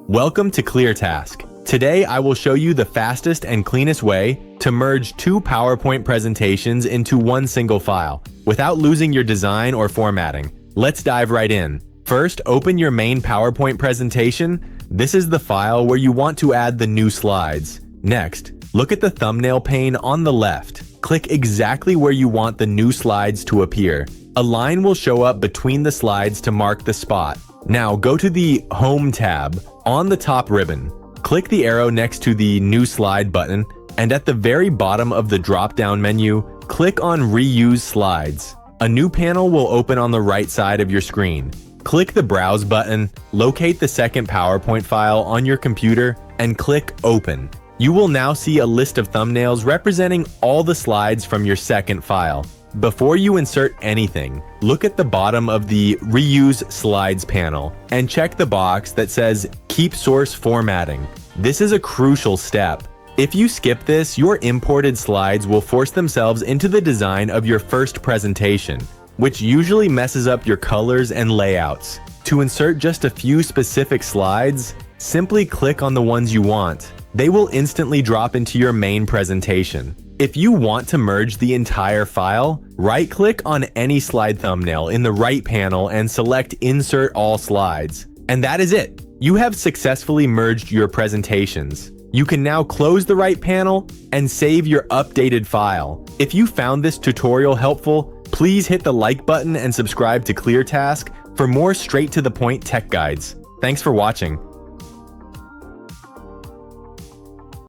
Welcome to ClearTask. Today I will show you the fastest and cleanest way to merge two PowerPoint presentations into one single file without losing your design or formatting. Let's dive right in. First, open your main PowerPoint presentation. This is the file where you want to add the new slides. Next, look at the thumbnail pane on the left. Click exactly where you want the new slides to appear. A line will show up between the slides to mark the spot. Now go to the Home tab on the top ribbon. Click the arrow next to the New Slide button, and at the very bottom of the drop-down menu, click on Reuse Slides. A new panel will open on the right side of your screen. Click the Browse button, locate the second PowerPoint file on your computer, and click Open. You will now see a list of thumbnails representing all the slides from your second file. Before you insert anything, look at the bottom of the Reuse Slides panel and check the box that says Keep Source Formatting. This is a crucial step. If you skip this, your imported slides will force themselves into the design of your first presentation, which usually messes up your colors and layouts. To insert just a few specific slides, simply click on the ones you want. They will instantly drop into your main presentation. If you want to merge the entire file, right-click on any slide thumbnail in the right panel and select Insert All Slides. And that is it. You have successfully merged your presentations. You can now close the right panel and save your updated file. If you found this tutorial helpful, please hit the like button and subscribe to ClearTask for more straight-to-the-point tech guides. Thanks for watching.